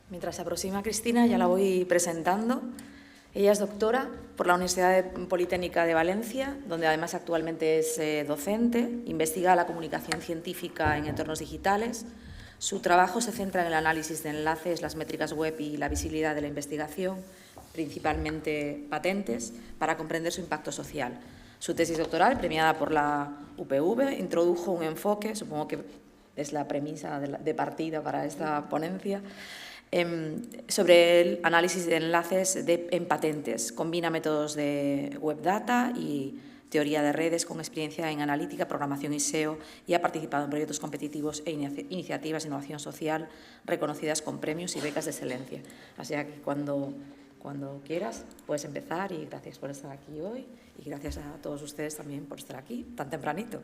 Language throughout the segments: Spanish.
Mientras se aproxima Cristina, ya la voy presentando. Ella es doctora por la Universidad Politécnica de Valencia, donde además actualmente es docente, investiga la comunicación científica en entornos digitales. Su trabajo se centra en el análisis de enlaces, las métricas web y la visibilidad de la investigación, principalmente patentes, para comprender su impacto social. Su tesis doctoral, premiada por la UPV, introdujo un enfoque, supongo que es la premisa de partida para esta ponencia, sobre el análisis de enlaces en patentes. Combina métodos de web data y teoría de redes con experiencia en analítica, programación y SEO, y ha participado en proyectos competitivos e iniciativas de innovación social reconocidas con premios y becas de excelencia. Así que cuando quieras puedes empezar, y gracias por estar aquí hoy y gracias a todos ustedes también por estar aquí tan tempranito.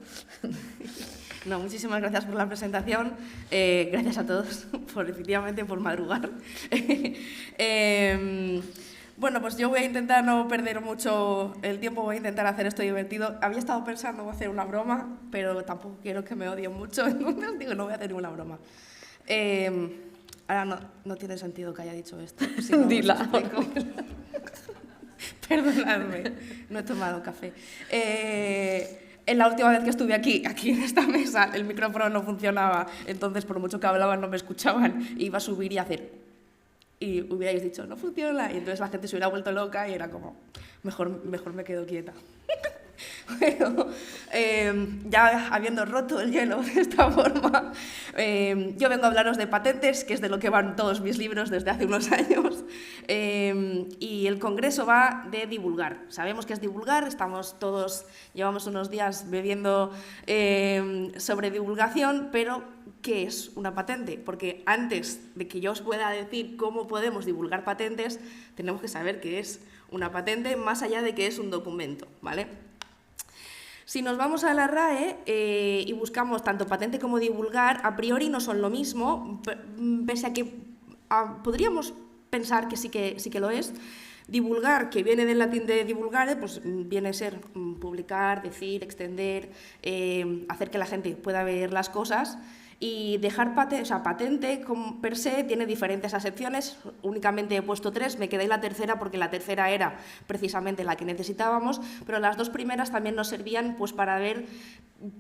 No, muchísimas gracias por la presentación. Gracias a todos efectivamente por madrugar. Bueno, pues yo voy a intentar no perder mucho el tiempo, voy a intentar hacer esto divertido. Había estado pensando en hacer una broma, pero tampoco quiero que me odien mucho, entonces digo, no voy a hacer ninguna broma. Ahora no tiene sentido que haya dicho esto. Si no, Dila. Perdonadme, no he tomado café. En la última vez que estuve aquí en esta mesa, el micrófono no funcionaba, entonces por mucho que hablaban no me escuchaban, iba a subir y hacer... Y hubierais dicho, no funciona, y entonces la gente se hubiera vuelto loca y era como, mejor me quedo quieta. Bueno, ya habiendo roto el hielo de esta forma, yo vengo a hablaros de patentes, que es de lo que van todos mis libros desde hace unos años, y el congreso va de divulgar. Sabemos que es divulgar, llevamos unos días bebiendo sobre divulgación, pero ¿qué es una patente? Porque antes de que yo os pueda decir cómo podemos divulgar patentes, tenemos que saber qué es una patente, más allá de que es un documento, ¿vale? Si nos vamos a la RAE y buscamos tanto patente como divulgar, a priori no son lo mismo, pese a que podríamos pensar que sí que lo es. Divulgar, que viene del latín de divulgare, pues viene a ser publicar, decir, extender, hacer que la gente pueda ver las cosas. Y dejar patente per se tiene diferentes acepciones, únicamente he puesto 3, me quedé en la tercera porque la tercera era precisamente la que necesitábamos, pero las 2 primeras también nos servían pues, para ver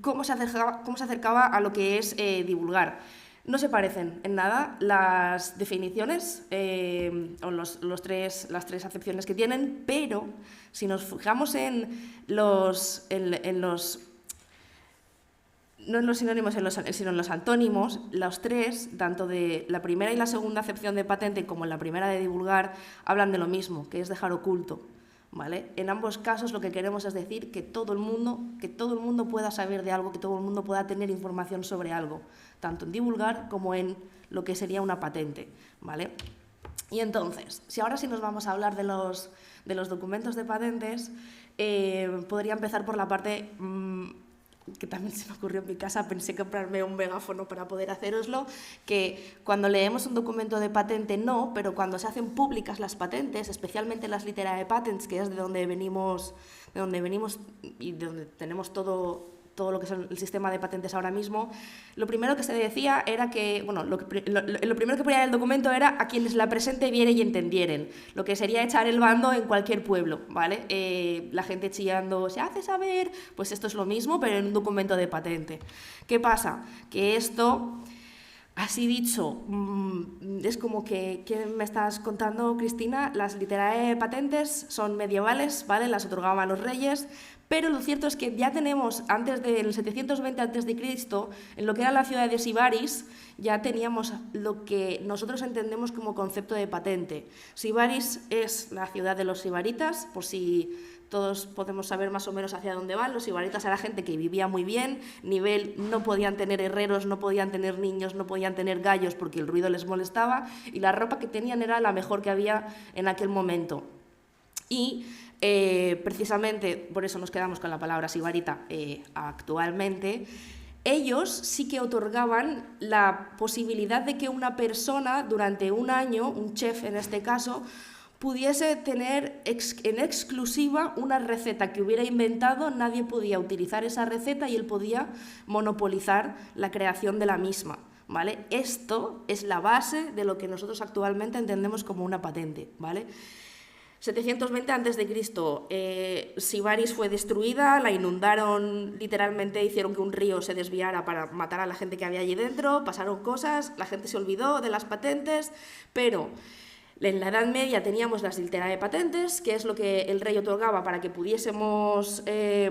cómo se acercaba a lo que es divulgar. No se parecen en nada las definiciones o las tres acepciones que tienen, pero si nos fijamos no en los sinónimos, sino en los antónimos, los 3, tanto de la primera y la segunda acepción de patente como en la primera de divulgar, hablan de lo mismo, que es dejar oculto, ¿vale? En ambos casos lo que queremos es decir que todo el mundo pueda saber de algo, que todo el mundo pueda tener información sobre algo, tanto en divulgar como en lo que sería una patente, ¿vale? Y entonces, si nos vamos a hablar de los documentos de patentes, podría empezar por la parte... que también se me ocurrió en mi casa, pensé comprarme un megáfono para poder haceroslo, que cuando leemos un documento de patente no, pero cuando se hacen públicas las patentes, especialmente las literae patents, que es de donde venimos y de donde tenemos todo lo que es el sistema de patentes ahora mismo, lo primero que se decía era que, bueno, lo primero que ponía en el documento era a quienes la presente vieren y entendieren, lo que sería echar el bando en cualquier pueblo, ¿vale? La gente chillando, se hace saber, pues esto es lo mismo, pero en un documento de patente. ¿Qué pasa? Que esto... Así dicho, es como que, ¿qué me estás contando, Cristina? Las literae patentes son medievales, ¿vale? Las otorgaban los reyes, pero lo cierto es que ya tenemos, antes del 720 a.C., en lo que era la ciudad de Sibaris, ya teníamos lo que nosotros entendemos como concepto de patente. Sibaris es la ciudad de los sibaritas, por si... todos podemos saber más o menos hacia dónde van. Los sibaritas era gente que vivía muy bien, no podían tener herreros, no podían tener niños, no podían tener gallos porque el ruido les molestaba, y la ropa que tenían era la mejor que había en aquel momento. Y precisamente por eso nos quedamos con la palabra sibarita actualmente. Ellos sí que otorgaban la posibilidad de que una persona durante un año, un chef en este caso, pudiese tener en exclusiva una receta que hubiera inventado, nadie podía utilizar esa receta y él podía monopolizar la creación de la misma, ¿vale? Esto es la base de lo que nosotros actualmente entendemos como una patente, ¿vale? 720 a.C., Sibaris fue destruida, la inundaron, literalmente hicieron que un río se desviara para matar a la gente que había allí dentro, pasaron cosas, la gente se olvidó de las patentes, pero en la Edad Media teníamos la Silterae patentes, que es lo que el rey otorgaba para que pudiésemos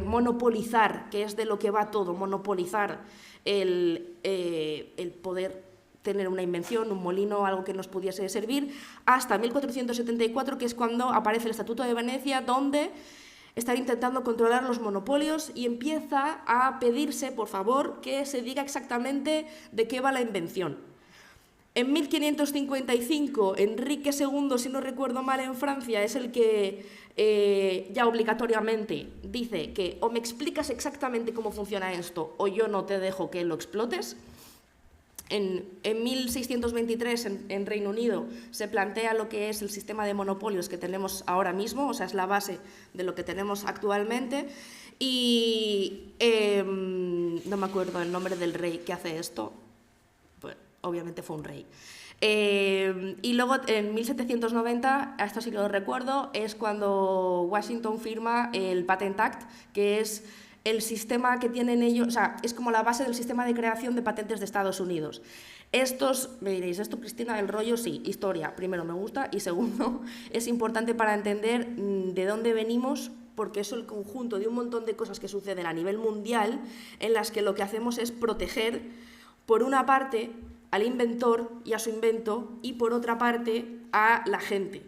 monopolizar, que es de lo que va todo, monopolizar el poder tener una invención, un molino, algo que nos pudiese servir, hasta 1474, que es cuando aparece el Estatuto de Venecia, donde están intentando controlar los monopolios y empieza a pedirse, por favor, que se diga exactamente de qué va la invención. En 1555, Enrique II, si no recuerdo mal, en Francia, es el que ya obligatoriamente dice que o me explicas exactamente cómo funciona esto o yo no te dejo que lo explotes. En 1623, en Reino Unido, se plantea lo que es el sistema de monopolios que tenemos ahora mismo, o sea, es la base de lo que tenemos actualmente, y no me acuerdo el nombre del rey que hace esto, pues obviamente fue un rey. Y luego en 1790, a esto sí que lo recuerdo, es cuando Washington firma el Patent Act, que es el sistema que tienen ellos, o sea, es como la base del sistema de creación de patentes de Estados Unidos. Me diréis, ¿esto, Cristina, del rollo? Sí, historia, primero me gusta, y segundo, es importante para entender de dónde venimos, porque es el conjunto de un montón de cosas que suceden a nivel mundial, en las que lo que hacemos es proteger, por una parte, al inventor y a su invento, y por otra parte, a la gente.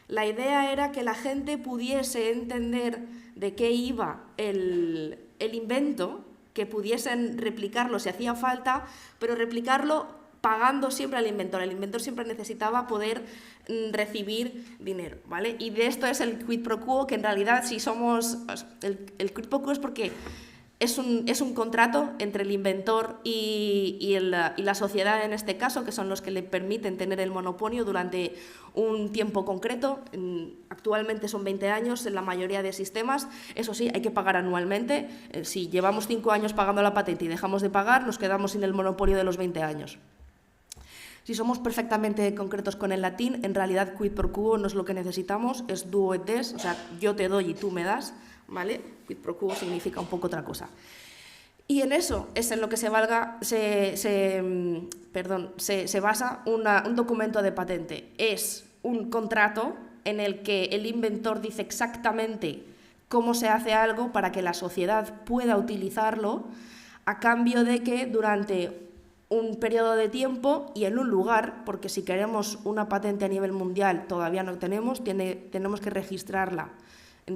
La idea era que la gente pudiese entender de qué iba el invento, que pudiesen replicarlo si hacía falta, pero replicarlo pagando siempre al inventor. El inventor siempre necesitaba poder recibir dinero, ¿vale? Y de esto es el quid pro quo, que en realidad si somos... El quid pro quo es porque es un contrato entre el inventor y la sociedad en este caso, que son los que le permiten tener el monopolio durante un tiempo concreto. Actualmente son 20 años en la mayoría de sistemas. Eso sí, hay que pagar anualmente. Si llevamos 5 años pagando la patente y dejamos de pagar, nos quedamos sin el monopolio de los 20 años. Si somos perfectamente concretos con el latín, en realidad quid pro quo no es lo que necesitamos, es duo et des, o sea, yo te doy y tú me das, ¿vale? Quid pro quo significa un poco otra cosa. Y en eso es en lo que se basa un documento de patente. Es un contrato en el que el inventor dice exactamente cómo se hace algo para que la sociedad pueda utilizarlo, a cambio de que durante un periodo de tiempo y en un lugar, porque si queremos una patente a nivel mundial todavía no tenemos, tenemos que registrarla en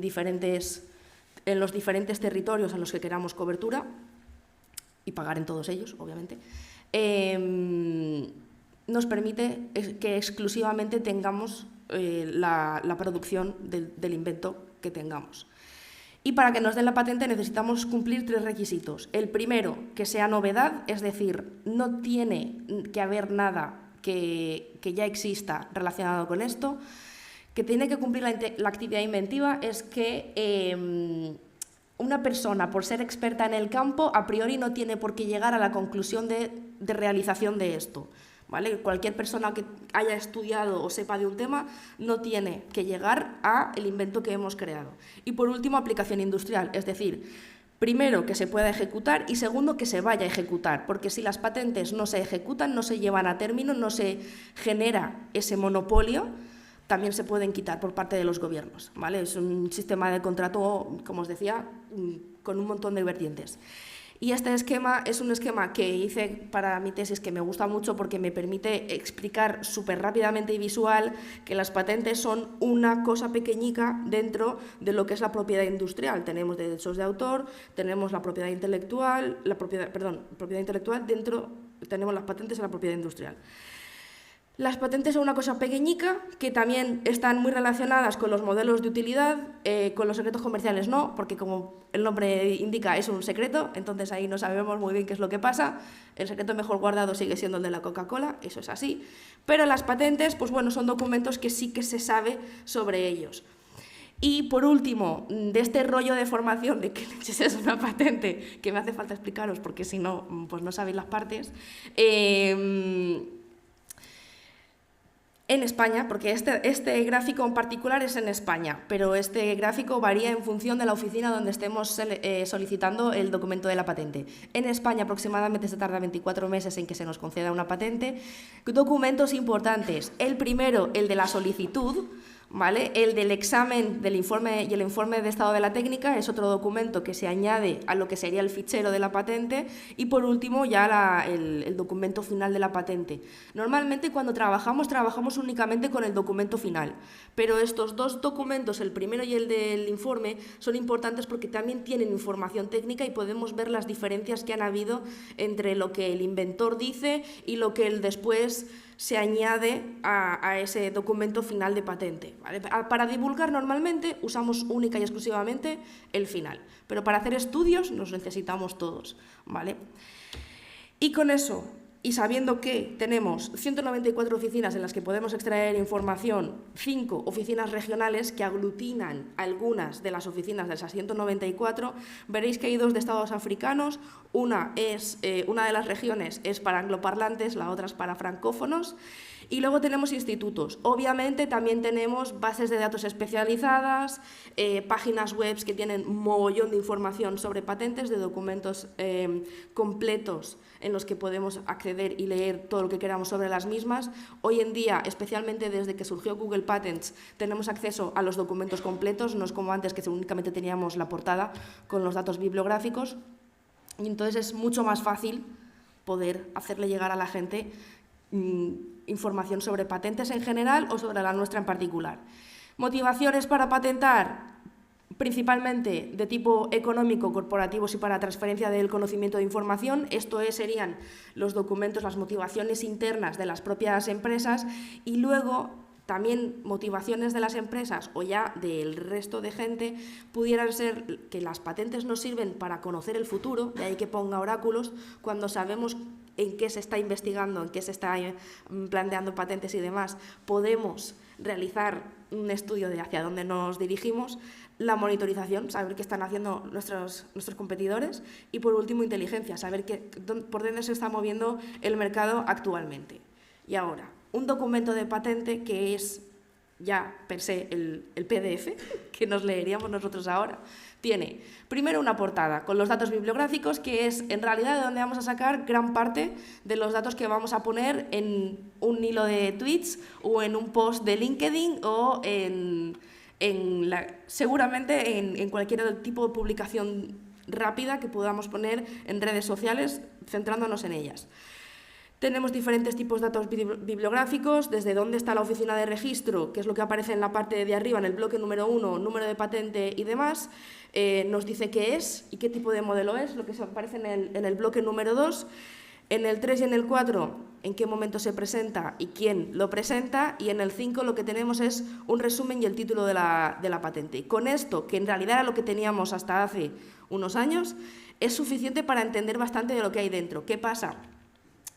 los diferentes territorios en los que queramos cobertura y pagar en todos ellos, obviamente, nos permite que exclusivamente tengamos la producción del invento que tengamos. Y para que nos den la patente necesitamos cumplir 3 requisitos. El primero, que sea novedad, es decir, no tiene que haber nada que ya exista relacionado con esto. Que tiene que cumplir la actividad inventiva es que una persona, por ser experta en el campo, a priori no tiene por qué llegar a la conclusión de realización de esto, ¿vale? Cualquier persona que haya estudiado o sepa de un tema no tiene que llegar al invento que hemos creado. Y por último, aplicación industrial, es decir, primero, que se pueda ejecutar y segundo, que se vaya a ejecutar, porque si las patentes no se ejecutan, no se llevan a término, no se genera ese monopolio, también se pueden quitar por parte de los gobiernos, ¿vale? Es un sistema de contrato, como os decía, con un montón de vertientes. Y este esquema es un esquema que hice para mi tesis que me gusta mucho porque me permite explicar súper rápidamente y visual que las patentes son una cosa pequeñica dentro de lo que es la propiedad industrial. Tenemos derechos de autor, tenemos la propiedad intelectual, propiedad intelectual, dentro tenemos las patentes en la propiedad industrial. Las patentes son una cosa pequeñica que también están muy relacionadas con los modelos de utilidad, con los secretos comerciales no, porque como el nombre indica es un secreto, entonces ahí no sabemos muy bien qué es lo que pasa. El secreto mejor guardado sigue siendo el de la Coca-Cola, eso es así. Pero las patentes, pues bueno, son documentos que sí que se sabe sobre ellos. Y por último, de este rollo de formación de qué leches es una patente, que me hace falta explicaros porque si no, pues no sabéis las partes, en España, porque este gráfico en particular es en España, pero este gráfico varía en función de la oficina donde estemos solicitando el documento de la patente. En España aproximadamente se tarda 24 meses en que se nos conceda una patente. Documentos importantes. El primero, el de la solicitud, ¿vale? El del examen del informe y el informe de estado de la técnica es otro documento que se añade a lo que sería el fichero de la patente y por último ya el documento final de la patente. Normalmente cuando trabajamos únicamente con el documento final, pero estos dos documentos, el primero y el del informe, son importantes porque también tienen información técnica y podemos ver las diferencias que han habido entre lo que el inventor dice y lo que él después se añade a ese documento final de patente, ¿vale? Para divulgar normalmente usamos única y exclusivamente el final, pero para hacer estudios nos necesitamos todos, ¿vale? Y con eso, y sabiendo que tenemos 194 oficinas en las que podemos extraer información, 5 oficinas regionales que aglutinan algunas de las oficinas de esas 194, veréis que hay 2 de estados africanos, una de las regiones es para angloparlantes, la otra es para francófonos, y luego tenemos institutos. Obviamente también tenemos bases de datos especializadas, páginas web que tienen mogollón de información sobre patentes, de documentos completos en los que podemos acceder y leer todo lo que queramos sobre las mismas. Hoy en día, especialmente desde que surgió Google Patents, tenemos acceso a los documentos completos, no es como antes que únicamente teníamos la portada con los datos bibliográficos, y entonces es mucho más fácil poder hacerle llegar a la gente información sobre patentes en general o sobre la nuestra en particular. Motivaciones para patentar, principalmente de tipo económico, corporativos y para transferencia del conocimiento de información. Esto serían los documentos, las motivaciones internas de las propias empresas y luego también motivaciones de las empresas o ya del resto de gente pudieran ser que las patentes nos sirven para conocer el futuro, de ahí que ponga oráculos, cuando sabemos en qué se está investigando, en qué se está planteando patentes y demás, podemos realizar un estudio de hacia dónde nos dirigimos, la monitorización, saber qué están haciendo nuestros competidores y por último inteligencia, saber por dónde se está moviendo el mercado actualmente. Y ahora, un documento de patente que es ya per se el PDF, que nos leeríamos nosotros ahora, tiene primero una portada con los datos bibliográficos, que es en realidad de donde vamos a sacar gran parte de los datos que vamos a poner en un hilo de tweets o en un post de LinkedIn o seguramente en cualquier tipo de publicación rápida que podamos poner en redes sociales, centrándonos en ellas. Tenemos diferentes tipos de datos bibliográficos, desde dónde está la oficina de registro, que es lo que aparece en la parte de arriba, en el bloque número 1, número de patente y demás, nos dice qué es y qué tipo de modelo es, lo que aparece en el bloque número 2, en el 3 y en el 4, en qué momento se presenta y quién lo presenta, y en el 5 lo que tenemos es un resumen y el título de la patente. Y con esto, que en realidad era lo que teníamos hasta hace unos años, es suficiente para entender bastante de lo que hay dentro. ¿Qué pasa?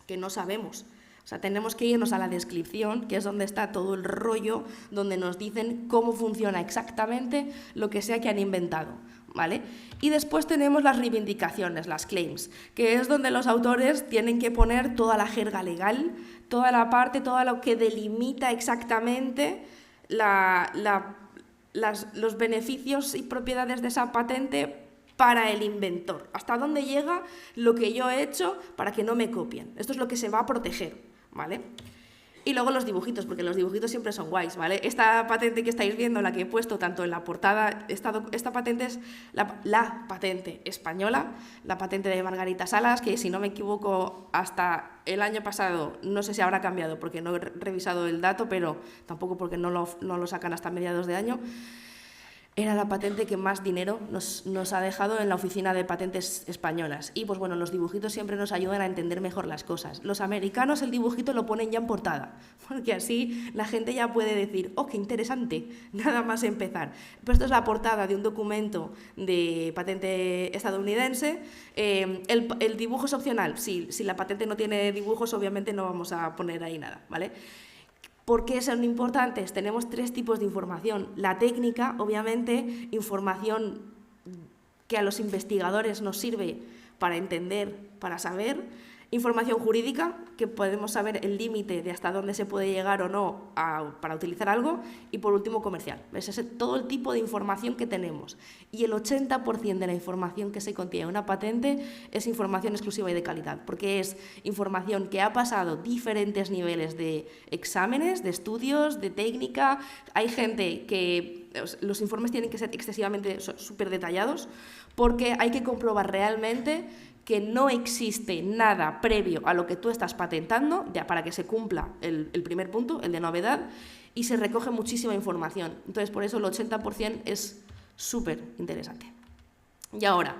Que no sabemos. O sea, tenemos que irnos a la descripción, que es donde está todo el rollo, donde nos dicen cómo funciona exactamente lo que sea que han inventado, ¿vale? Y después tenemos las reivindicaciones, las claims, que es donde los autores tienen que poner toda la jerga legal, toda la parte, todo lo que delimita exactamente los beneficios y propiedades de esa patente para el inventor, hasta dónde llega lo que yo he hecho para que no me copien. Esto es lo que se va a proteger, ¿vale? Y luego los dibujitos, porque los dibujitos siempre son guays, ¿vale? Esta patente que estáis viendo, la que he puesto tanto en la portada, esta patente es la patente española, la patente de Margarita Salas, que si no me equivoco hasta el año pasado, no sé si habrá cambiado porque no he revisado el dato, pero tampoco porque no lo sacan hasta mediados de año. Era la patente que más dinero nos ha dejado en la oficina de patentes españolas. Y pues bueno, los dibujitos siempre nos ayudan a entender mejor las cosas. Los americanos el dibujito lo ponen ya en portada, porque así la gente ya puede decir, ¡oh, qué interesante! Nada más empezar. Pero esto es la portada de un documento de patente estadounidense. El dibujo es opcional. Si la patente no tiene dibujos, obviamente no vamos a poner ahí nada, ¿vale? ¿Por qué son importantes? Tenemos 3 tipos de información. La técnica, obviamente, información que a los investigadores nos sirve para entender, para saber. Información jurídica, que podemos saber el límite de hasta dónde se puede llegar o no para utilizar algo. Y por último, comercial. Ese es todo el tipo de información que tenemos. Y el 80% de la información que se contiene en una patente es información exclusiva y de calidad, porque es información que ha pasado diferentes niveles de exámenes, de estudios, de técnica. Hay gente que los informes tienen que ser excesivamente súper detallados, porque hay que comprobar realmente que no existe nada previo a lo que tú estás patentando, ya para que se cumpla el primer punto, el de novedad, y se recoge muchísima información. Entonces, por eso el 80% es súper interesante. Y ahora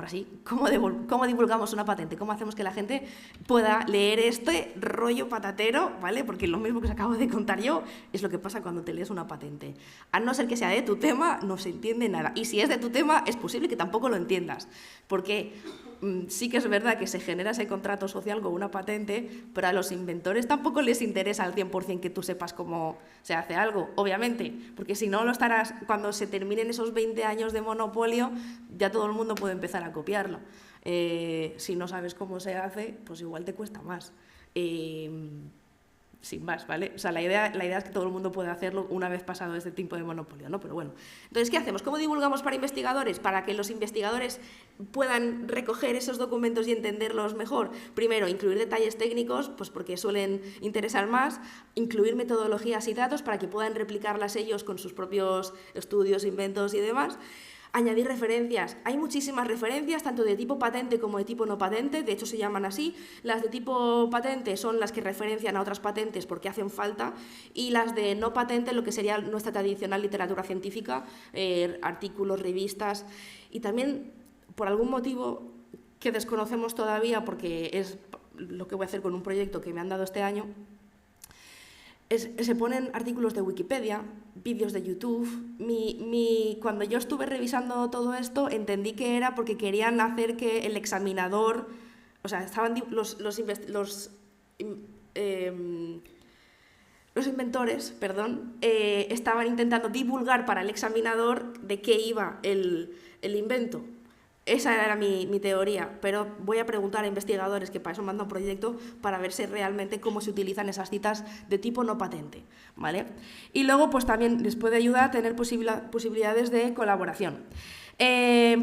sí, ¿cómo divulgamos una patente? ¿Cómo hacemos que la gente pueda leer este rollo patatero, ¿vale? Porque lo mismo que os acabo de contar yo es lo que pasa cuando te lees una patente. A no ser que sea de tu tema, no se entiende nada. Y si es de tu tema, es posible que tampoco lo entiendas. Porque sí que es verdad que se genera ese contrato social con una patente, pero a los inventores tampoco les interesa al 100% que tú sepas cómo se hace algo, obviamente, porque si no lo estarás, cuando se terminen esos 20 años de monopolio, ya todo el mundo puede empezar a copiarlo. Si no sabes cómo se hace, pues igual te cuesta más. Sin más, ¿vale? O sea, la idea es que todo el mundo pueda hacerlo una vez pasado este tipo de monopolio, ¿no? Pero bueno. Entonces, ¿qué hacemos? ¿Cómo divulgamos para investigadores? Para que los investigadores puedan recoger esos documentos y entenderlos mejor. Primero, incluir detalles técnicos, pues porque suelen interesar más. Incluir metodologías y datos para que puedan replicarlas ellos con sus propios estudios, inventos y demás. Añadir referencias. Hay muchísimas referencias, tanto de tipo patente como de tipo no patente, de hecho se llaman así. Las de tipo patente son las que referencian a otras patentes porque hacen falta, y las de no patente lo que sería nuestra tradicional literatura científica, artículos, revistas, y también por algún motivo que desconocemos todavía, porque es lo que voy a hacer con un proyecto que me han dado este año, se ponen artículos de Wikipedia, vídeos de YouTube. Cuando yo estuve revisando todo esto, entendí que era porque querían hacer que el examinador, o sea, estaban los inventores, estaban intentando divulgar para el examinador de qué iba el invento. Esa era mi teoría, pero voy a preguntar a investigadores, que para eso mando un proyecto, para ver si realmente cómo se utilizan esas citas de tipo no patente, ¿vale? Y luego, pues también les puede ayudar a tener posibilidades de colaboración.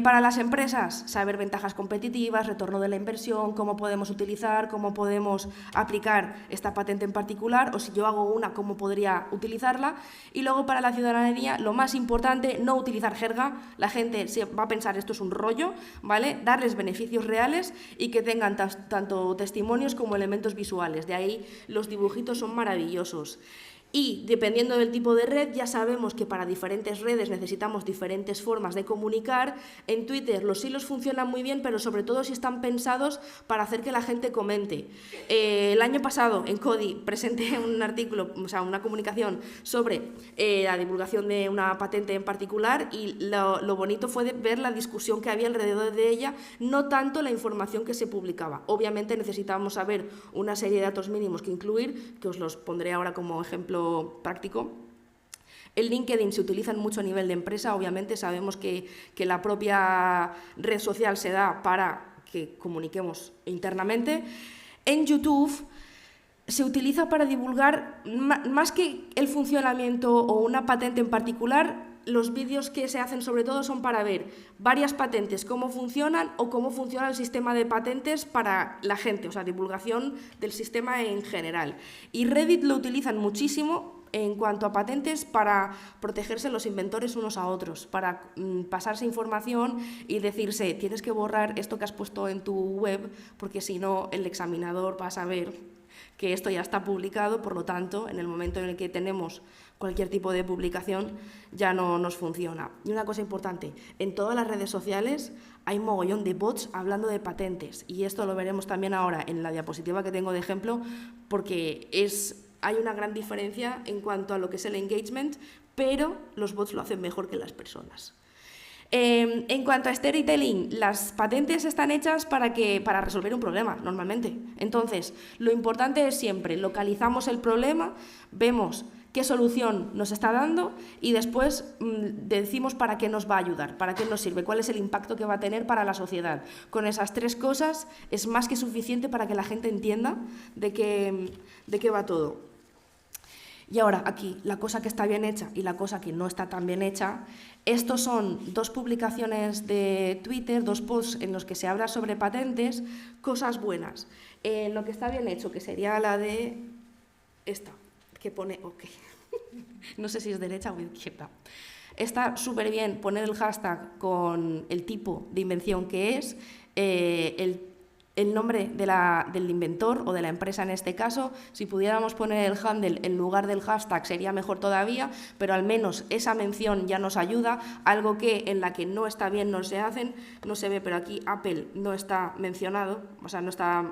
Para las empresas, saber ventajas competitivas, retorno de la inversión, cómo podemos utilizar, cómo podemos aplicar esta patente en particular, o si yo hago una, cómo podría utilizarla. Y luego para la ciudadanía, lo más importante, no utilizar jerga. La gente va a pensar esto es un rollo, ¿vale? Darles beneficios reales y que tengan tanto testimonios como elementos visuales. De ahí los dibujitos son maravillosos. Y dependiendo del tipo de red, ya sabemos que para diferentes redes necesitamos diferentes formas de comunicar. En Twitter los hilos funcionan muy bien, pero sobre todo si están pensados para hacer que la gente comente. El año pasado en CODI presenté un artículo, o sea, una comunicación sobre la divulgación de una patente en particular, y lo bonito fue ver la discusión que había alrededor de ella, no tanto la información que se publicaba. Obviamente necesitábamos saber una serie de datos mínimos que incluir, que os los pondré ahora como ejemplo práctico. El LinkedIn se utiliza mucho a nivel de empresa, obviamente sabemos que la propia red social se da para que comuniquemos internamente. En YouTube se utiliza para divulgar, más que el funcionamiento o una patente en particular, los vídeos que se hacen sobre todo son para ver varias patentes, cómo funcionan o cómo funciona el sistema de patentes para la gente, o sea, divulgación del sistema en general. Y Reddit lo utilizan muchísimo en cuanto a patentes para protegerse los inventores unos a otros, para pasarse información y decirse, tienes que borrar esto que has puesto en tu web porque si no el examinador va a saber que esto ya está publicado, por lo tanto, en el momento en el que tenemos cualquier tipo de publicación ya no nos funciona. Y una cosa importante, en todas las redes sociales hay mogollón de bots hablando de patentes, y esto lo veremos también ahora en la diapositiva que tengo de ejemplo, porque hay una gran diferencia en cuanto a lo que es el engagement, pero los bots lo hacen mejor que las personas. En cuanto a storytelling, las patentes están hechas para resolver un problema, normalmente. Entonces, lo importante es siempre localizamos el problema, vemos qué solución nos está dando y después decimos para qué nos va a ayudar, para qué nos sirve, cuál es el impacto que va a tener para la sociedad. Con esas 3 cosas es más que suficiente para que la gente entienda de qué va todo. Y ahora, aquí, la cosa que está bien hecha y la cosa que no está tan bien hecha. Estos son 2 publicaciones de Twitter, 2 posts en los que se habla sobre patentes, cosas buenas. Lo que está bien hecho, que sería la de esta, que pone OK. No sé si es derecha o izquierda. Está súper bien poner el hashtag con el tipo de invención que es, el nombre del inventor o de la empresa en este caso. Si pudiéramos poner el handle en lugar del hashtag sería mejor todavía, pero al menos esa mención ya nos ayuda, algo que en la que no está bien no se ve, pero aquí Apple no está mencionado, o sea, no está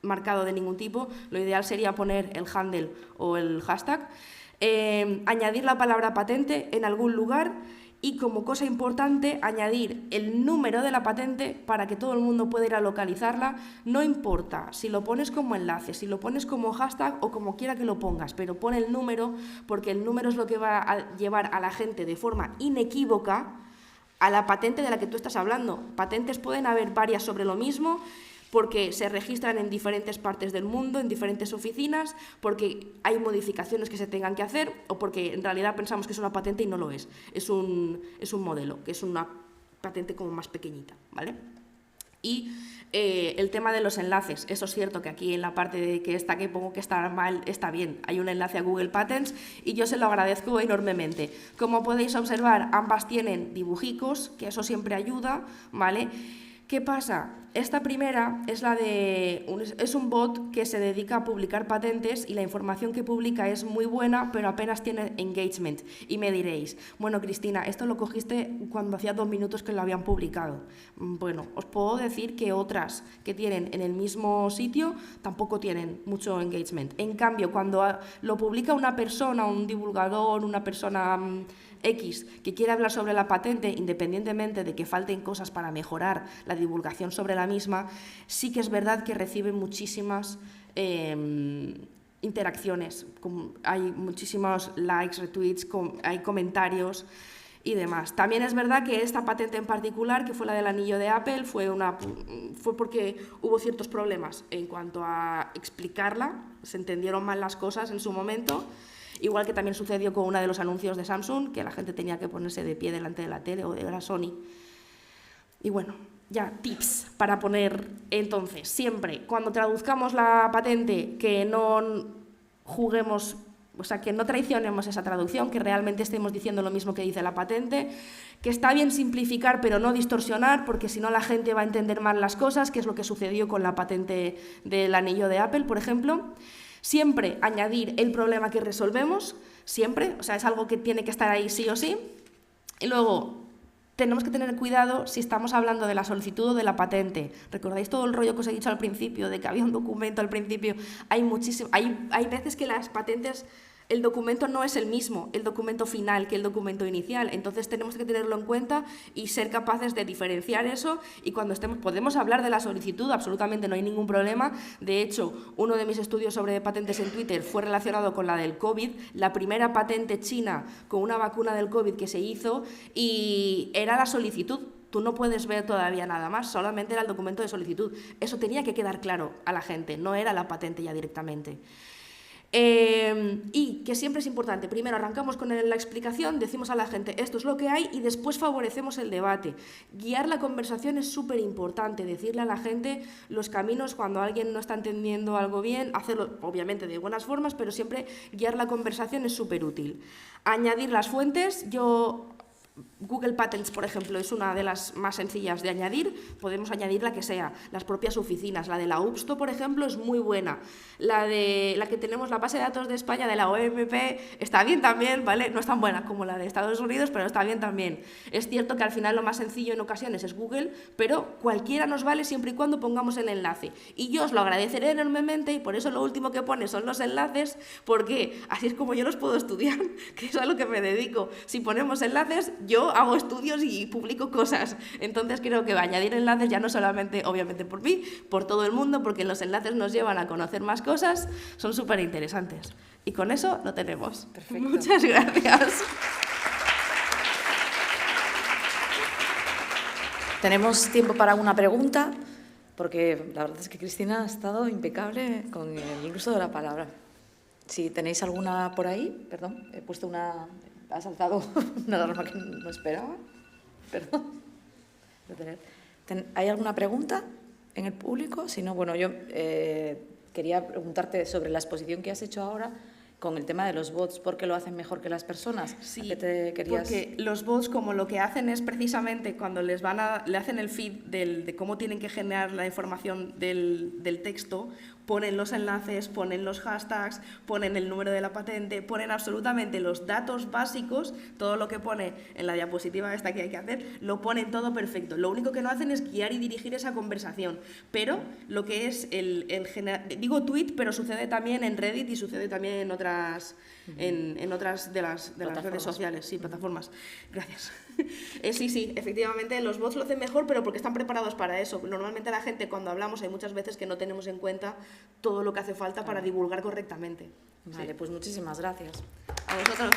marcado de ningún tipo. Lo ideal sería poner el handle o el hashtag, añadir la palabra patente en algún lugar. Y como cosa importante, añadir el número de la patente para que todo el mundo pueda ir a localizarla. No importa si lo pones como enlace, si lo pones como hashtag o como quiera que lo pongas, pero pon el número, porque el número es lo que va a llevar a la gente de forma inequívoca a la patente de la que tú estás hablando. Patentes pueden haber varias sobre lo mismo, porque se registran en diferentes partes del mundo, en diferentes oficinas, porque hay modificaciones que se tengan que hacer o porque en realidad pensamos que es una patente y no lo es. Es un modelo, que es una patente como más pequeñita, ¿vale? Y el tema de los enlaces, eso es cierto que aquí en la parte de que esta que pongo que está mal, está bien. Hay un enlace a Google Patents y yo se lo agradezco enormemente. Como podéis observar, ambas tienen dibujicos, que eso siempre ayuda, ¿vale? ¿Qué pasa? Esta primera es un bot que se dedica a publicar patentes y la información que publica es muy buena, pero apenas tiene engagement. Y me diréis, bueno, Cristina, esto lo cogiste cuando hacía 2 minutos que lo habían publicado. Bueno, os puedo decir que otras que tienen en el mismo sitio tampoco tienen mucho engagement. En cambio, cuando lo publica una persona, un divulgador, una persona X que quiere hablar sobre la patente, independientemente de que falten cosas para mejorar la divulgación sobre la misma, sí que es verdad que recibe muchísimas interacciones, hay muchísimos likes, retweets, hay comentarios y demás. También es verdad que esta patente en particular, que fue la del anillo de Apple, fue porque hubo ciertos problemas en cuanto a explicarla, se entendieron mal las cosas en su momento. Igual que también sucedió con uno de los anuncios de Samsung, que la gente tenía que ponerse de pie delante de la tele, o de la Sony. Y bueno, ya tips para poner. Entonces, siempre cuando traduzcamos la patente, que no juguemos, o sea, que no traicionemos esa traducción, que realmente estemos diciendo lo mismo que dice la patente, que está bien simplificar pero no distorsionar, porque si no la gente va a entender mal las cosas, que es lo que sucedió con la patente del anillo de Apple, por ejemplo. Siempre añadir el problema que resolvemos, siempre, o sea, es algo que tiene que estar ahí sí o sí. Y luego, tenemos que tener cuidado si estamos hablando de la solicitud o de la patente. ¿Recordáis todo el rollo que os he dicho al principio, de que había un documento al principio? Hay veces que las patentes, el documento no es el mismo, el documento final, que el documento inicial. Entonces tenemos que tenerlo en cuenta y ser capaces de diferenciar eso, y cuando podemos hablar de la solicitud, absolutamente no hay ningún problema. De hecho, uno de mis estudios sobre patentes en Twitter fue relacionado con la del COVID, la primera patente china con una vacuna del COVID que se hizo, y era la solicitud. Tú no puedes ver todavía nada más, solamente era el documento de solicitud. Eso tenía que quedar claro a la gente, no era la patente ya directamente. Y que siempre es importante, primero arrancamos con la explicación, decimos a la gente esto es lo que hay y después favorecemos el debate. Guiar la conversación es súper importante, decirle a la gente los caminos cuando alguien no está entendiendo algo bien, hacerlo obviamente de buenas formas, pero siempre guiar la conversación es súper útil. Añadir las fuentes, Google Patents, por ejemplo, es una de las más sencillas de añadir, podemos añadir la que sea, las propias oficinas, la de la UPSTO, por ejemplo, es muy buena, la que tenemos, la base de datos de España, de la OMP, está bien también, ¿vale? No es tan buena como la de Estados Unidos, pero está bien también. Es cierto que al final lo más sencillo en ocasiones es Google, pero cualquiera nos vale siempre y cuando pongamos el enlace. Y yo os lo agradeceré enormemente, y por eso lo último que pone son los enlaces, porque así es como yo los puedo estudiar, que es a lo que me dedico. Si ponemos enlaces, yo yo hago estudios y publico cosas. Entonces creo que añadir enlaces ya no solamente, obviamente por mí, por todo el mundo, porque los enlaces nos llevan a conocer más cosas, son súper interesantes. Y con eso lo tenemos. Perfecto. Muchas gracias. Tenemos tiempo para una pregunta, porque la verdad es que Cristina ha estado impecable con el uso de la palabra. Si tenéis alguna por ahí, perdón, he puesto una... Ha saltado una alarma que no esperaba. Perdón. ¿Hay alguna pregunta en el público? Si no, bueno, yo quería preguntarte sobre la exposición que has hecho ahora con el tema de los bots. ¿Por qué lo hacen mejor que las personas? Sí, querías... porque los bots, como lo que hacen es precisamente cuando le hacen el feed de cómo tienen que generar la información del texto, ponen los enlaces, ponen los hashtags, ponen el número de la patente, ponen absolutamente los datos básicos, todo lo que pone en la diapositiva esta que hay que hacer, lo ponen todo perfecto. Lo único que no hacen es guiar y dirigir esa conversación, pero lo que es digo tweet, pero sucede también en Reddit y sucede también en otras de las redes sociales, sí, plataformas. Gracias. Sí, efectivamente los bots lo hacen mejor, pero porque están preparados para eso. Normalmente la gente, cuando hablamos, hay muchas veces que no tenemos en cuenta todo lo que hace falta para divulgar correctamente. Vale, pues muchísimas gracias. A vosotros.